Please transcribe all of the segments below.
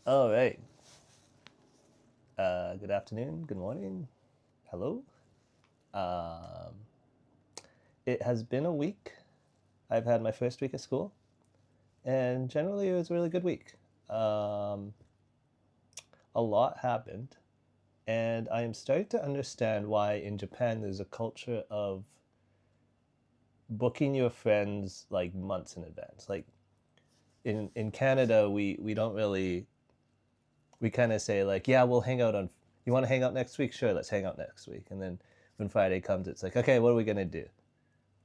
All right. Good afternoon. Good morning. Hello. Um, it has been a week. I've had my first week of school, and generally it was a really good week. Um, a lot happened, and I am starting to understand why in Japan there's a culture of booking your friends like months in advance. Like in Canada, we don't really we kind of say like, yeah, we'll hang out on. You want to hang out next week? Sure, let's hang out next week. And then when Friday comes, it's like, okay, what are we gonna do?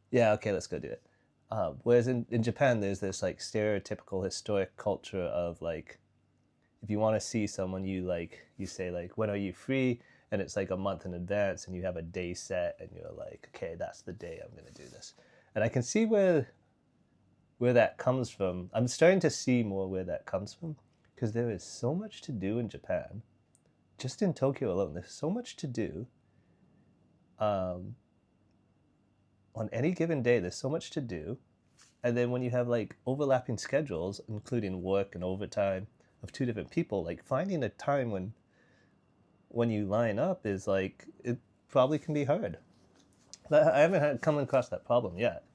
Yeah, okay, let's go do it. Whereas in Japan, there's this like stereotypical historic culture of like, if you want to see someone, you say like, when are you free? And it's like a month in advance, and you have a day set, and you're like, okay, that's the day I'm gonna do this. And I can see where that comes from. I'm starting to see more where that comes from because there is so much to do in Japan. Just in Tokyo alone, there's so much to do. Um, on any given day, there's so much to do. And then when you have like overlapping schedules, including work and overtime of two different people, like finding a time when you line up is like it probably can be hard. I haven't come across that problem yet,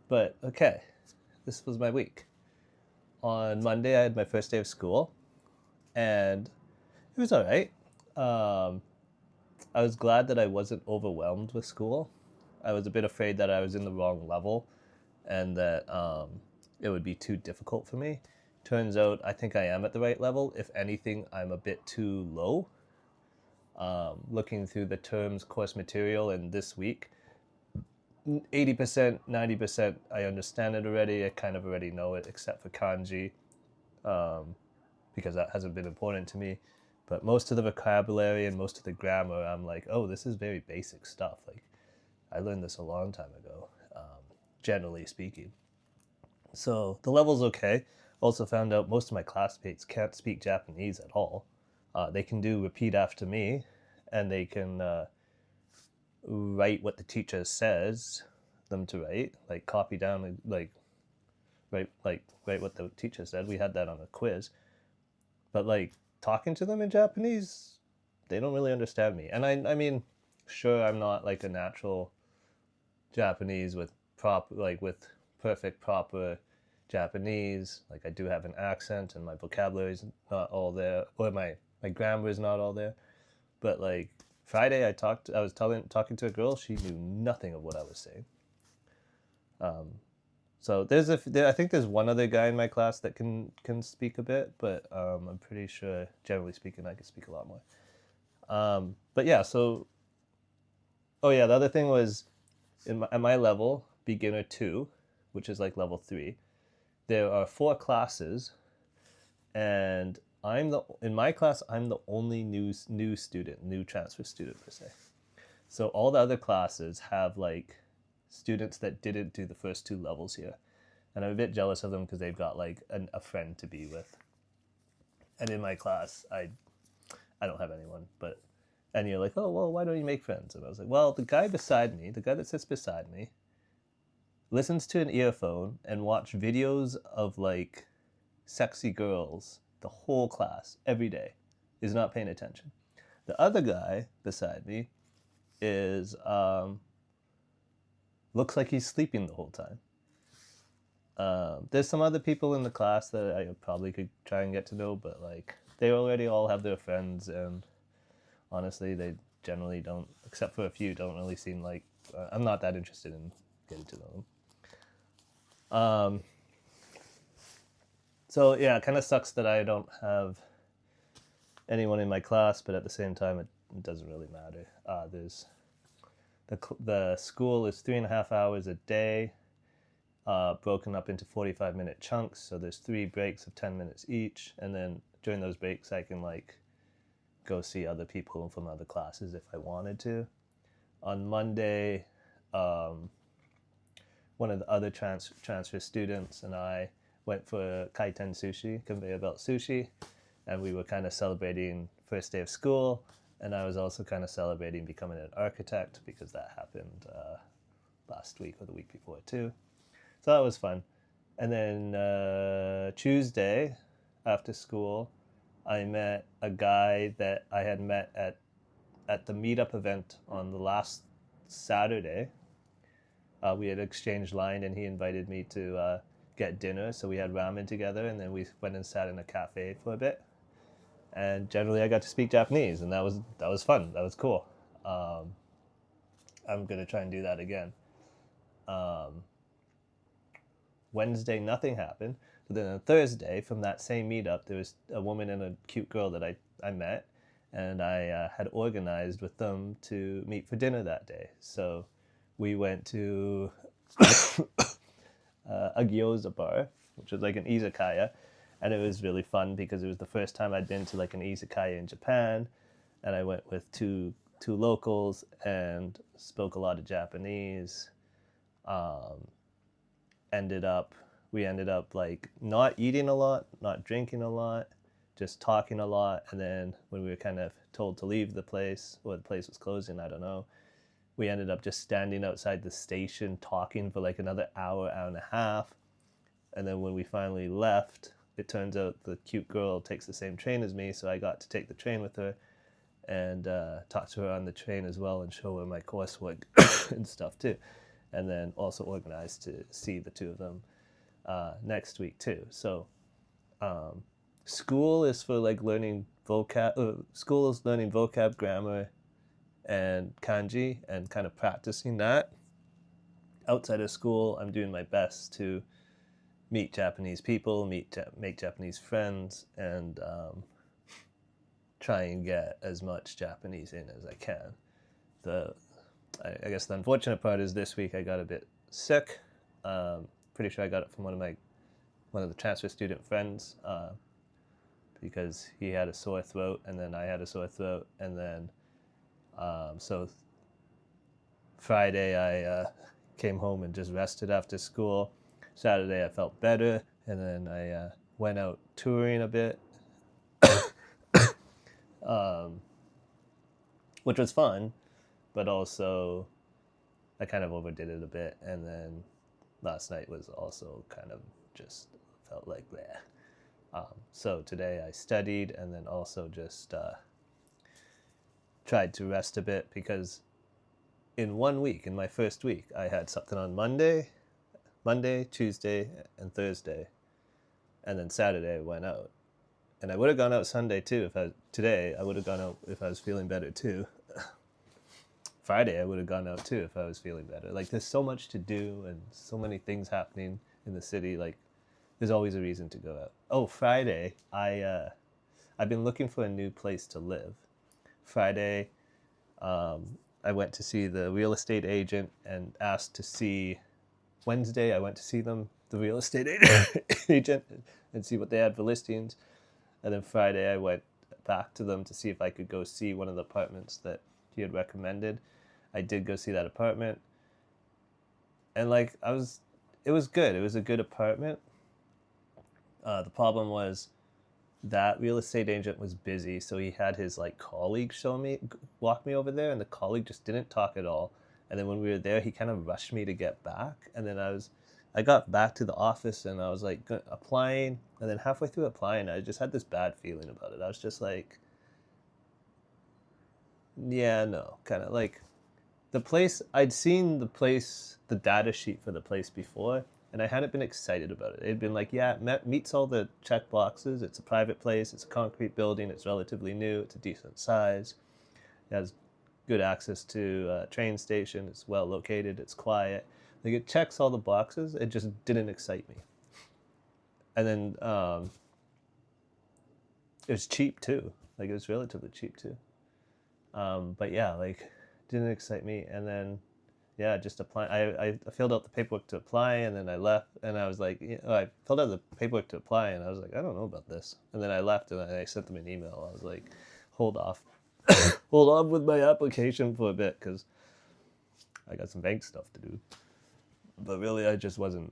but okay, this was my week. On Monday, I had my first day of school, and it was all right. Um, I was glad that I wasn't overwhelmed with school. I was a bit afraid that I was in the wrong level and that it would be too difficult for me. Turns out I think I am at the right level. If anything, I'm a bit too low. Looking through the terms course material and this week, 80%, 90%, I understand it already. I kind of already know it, except for kanji, um, because that hasn't been important to me. But most of the vocabulary and most of the grammar, I'm like, oh, this is very basic stuff. Like, I learned this a long time ago, generally speaking. So the level's okay. Also found out most of my classmates can't speak Japanese at all. They can do repeat after me, and they can write what the teacher says them to write, like copy down, write what the teacher said. We had that on a quiz, but like talking to them in Japanese, they don't really understand me. And I mean, sure, I'm not like a natural Japanese with with perfect proper Japanese. Like I do have an accent and my vocabulary is not all there, or my grammar is not all there. But like Friday, I was talking to a girl. She knew nothing of what I was saying. So I think there's one other guy in my class that can speak a bit, but I'm pretty sure, generally speaking, I can speak a lot more. But yeah, so oh yeah, the other thing was at my level, beginner two, which is like level three. There are four classes, and I'm the in my class I'm the only new student, new transfer student per se. So all the other classes have like students that didn't do the first two levels here, and I'm a bit jealous of them because they've got like a friend to be with. And in my class, I don't have anyone, but and you're like, oh well, why don't you make friends? And I was like, well, the guy beside me, the guy that sits beside me, listens to an earphone and watch videos of like sexy girls the whole class every day, is not paying attention. The other guy beside me is looks like he's sleeping the whole time. There's some other people in the class that I probably could try and get to know, but like they already all have their friends, and honestly, they generally don't, except for a few, don't really seem like I'm not that interested in getting to know them. Um, so yeah, it kind of sucks that I don't have anyone in my class, but at the same time, it doesn't really matter. There's the school is 3.5 hours a day, broken up into 45-minute chunks. So there's three breaks of 10 minutes each, and then during those breaks, I can like go see other people from other classes if I wanted to. On Monday, um, one of the other transfer students and I went for kaiten sushi, conveyor belt sushi, and we were kind of celebrating first day of school. And I was also kind of celebrating becoming an architect because that happened last week or the week before too. So that was fun. And then Tuesday after school, I met a guy that I had met at the meetup event on the last Saturday. We had exchanged line, and he invited me to get dinner. So we had ramen together, and then we went and sat in a cafe for a bit. And generally, I got to speak Japanese, and that was fun. That was cool. Um, I'm gonna try and do that again. Um, Wednesday, nothing happened. But then on Thursday, from that same meetup, there was a woman and a cute girl that I met, and I had organized with them to meet for dinner that day. So we went to a gyoza bar, which was like an izakaya, and it was really fun because it was the first time I'd been to like an izakaya in Japan, and I went with two locals and spoke a lot of Japanese. Um, ended up we ended up like not eating a lot, not drinking a lot, just talking a lot, and then when we were kind of told to leave the place, or the place was closing, I don't know, we ended up just standing outside the station talking for like another hour, hour and a half. And then when we finally left, it turns out the cute girl takes the same train as me, so I got to take the train with her and talk to her on the train as well and show her my coursework and stuff too. And then also organized to see the two of them next week too. So um, school is for like learning vocab. School is learning vocab, grammar, and kanji, and kind of practicing that. Outside of school, I'm doing my best to meet Japanese people, make Japanese friends, and try and get as much Japanese in as I can. The I guess the unfortunate part is this week I got a bit sick. Pretty sure I got it from one of the transfer student friends, because he had a sore throat, and then I had a sore throat, and then so Friday I came home and just rested after school. Saturday I felt better, and then I went out touring a bit, um, which was fun, but also I kind of overdid it a bit. And then last night was also kind of just felt like bleh. So today I studied, and then also just tried to rest a bit, because in 1 week, in my first week, I had something on Monday, Tuesday, and Thursday, and then Saturday I went out. And I would have gone out Sunday too today I would have gone out if I was feeling better too. Friday I would have gone out too if I was feeling better. Like, there's so much to do and so many things happening in the city. Like, there's always a reason to go out. Oh, Friday I've been looking for a new place to live. Friday, I went to see the real estate agent and asked to see. Wednesday, I went to see the real estate agent, and see what they had for listings. And then Friday, I went back to them to see if I could go see one of the apartments that he had recommended. I did go see that apartment, and like it was good. It was a good apartment. The problem was that real estate agent was busy, so he had his like colleague walk me over there, and the colleague just didn't talk at all. And then when we were there, he kind of rushed me to get back, and then I got back to the office, and I was like applying, and then halfway through applying, I just had this bad feeling about it. I was just like, yeah, no, kind of like the place. I'd seen the data sheet for the place before, and I hadn't been excited about it. It'd been like, yeah, it meets all the check boxes. It's a private place. It's a concrete building. It's relatively new. It's a decent size. It has good access to a train station. It's well located. It's quiet. Like, it checks all the boxes. It just didn't excite me. And then it was cheap too. Like, it was relatively cheap too. But yeah, like, didn't excite me. And then yeah, just apply. I filled out the paperwork to apply, and then I left, and I was like, I filled out the paperwork to apply, and I was like, I don't know about this. And then I left, and I sent them an email. I was like, hold off, hold on with my application for a bit, because I got some bank stuff to do. But really, I wasn't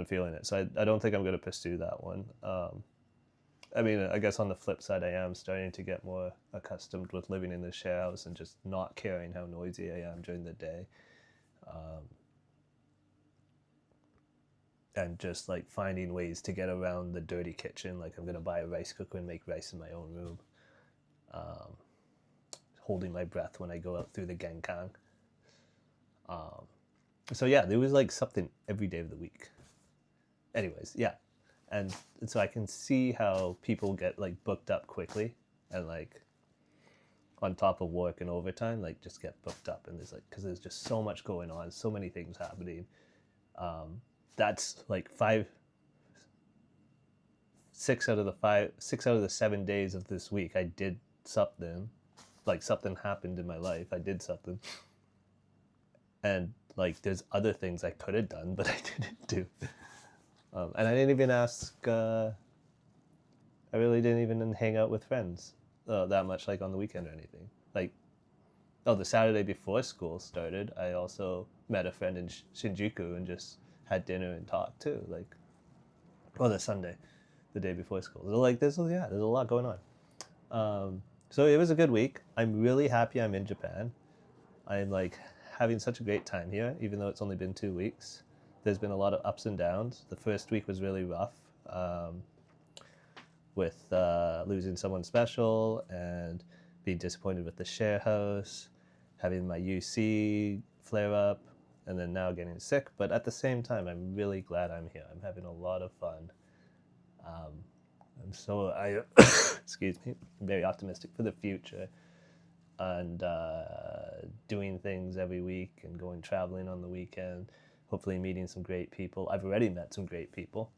feeling it. So I don't think I'm going to pursue that one. I mean, I guess on the flip side, I am starting to get more accustomed with living in the share house and just not caring how noisy I am during the day. and just like finding ways to get around the dirty kitchen. Like I'm gonna buy a rice cooker and make rice in my own room. Um, Holding my breath when I go out through the Genkan. So yeah, there was like something every day of the week. Anyways, yeah, and so I can see how people get like booked up quickly, and like on top of work and overtime, like just get booked up, and there's like because there's just so much going on, so many things happening. That's like 6 out of the 7 days of this week, I did something, like something happened in my life. I did something, and like there's other things I could have done, but I didn't do. And I didn't even ask. I really didn't even hang out with friends that much, like on the weekend or anything. Like, oh, the Saturday before school started, I also met a friend in Shinjuku and just had dinner and talked too. Like, well, the Sunday, the day before school. So like, there's a lot going on. So it was a good week. I'm really happy I'm in Japan. I'm like having such a great time here, even though it's only been 2 weeks. There's been a lot of ups and downs. The first week was really rough, with losing someone special and being disappointed with the share house, having my UC flare up, and then now getting sick. But at the same time, I'm really glad I'm here. I'm having a lot of fun. I excuse me, I'm very optimistic for the future, and doing things every week and going traveling on the weekend, hopefully meeting some great people. I've already met some great people.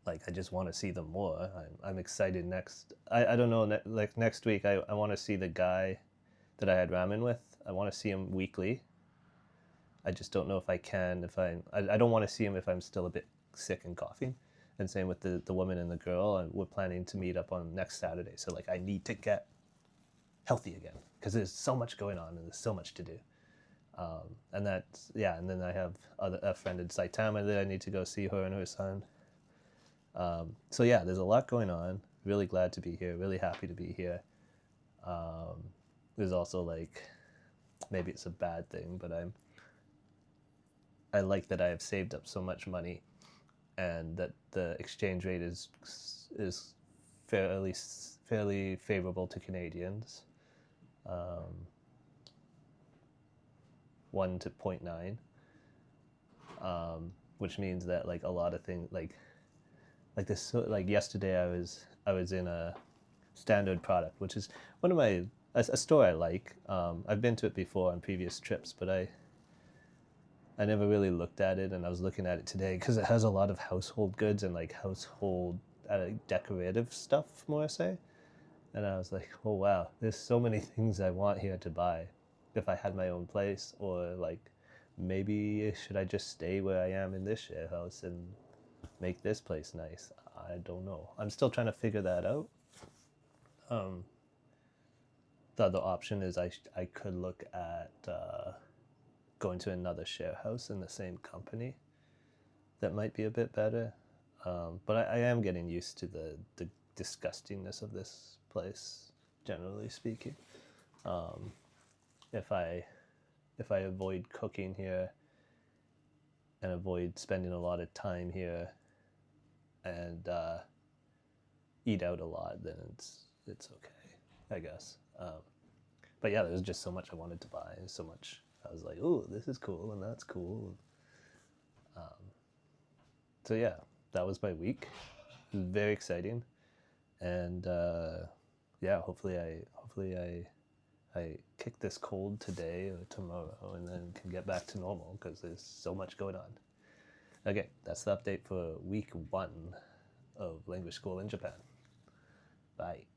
Like I just want to see them more. I'm excited next. I don't know, like next week I want to see the guy that I had ramen with. I want to see him weekly. I just don't know if I can, I don't want to see him if I'm still a bit sick and coughing. And same with the woman and the girl, and we're planning to meet up on next Saturday. So like I need to get healthy again because there's so much going on and there's so much to do. And that's, yeah, and then I have a friend in Saitama that I need to go see, her and her son. So yeah, there's a lot going on. Really glad to be here. Really happy to be here. There's also like, maybe it's a bad thing, but I like that I have saved up so much money, and that the exchange rate is fairly favorable to Canadians. 1 to 0.9, which means that like a lot of things like this. So, like yesterday, I was in a Standard product, which is one of a store I like. I've been to it before on previous trips, but I never really looked at it, and I was looking at it today because it has a lot of household goods and like household decorative stuff, more say. And I was like, oh wow, there's so many things I want here to buy if I had my own place, or like maybe should I just stay where I am in this share house and make this place nice? I don't know. I'm still trying to figure that out. The other option is I could look at going to another share house in the same company. That might be a bit better. But I am getting used to the disgustingness of this place, generally speaking. If I avoid cooking here and avoid spending a lot of time here and eat out a lot, then it's okay, I guess. But yeah, there's just so much I wanted to buy. So much I was like, "Ooh, this is cool and that's cool." So yeah, that was my week. It was very exciting, and yeah, hopefully I kick this cold today or tomorrow, and then can get back to normal because there's so much going on. Okay, that's the update for week 1 of language school in Japan. Bye.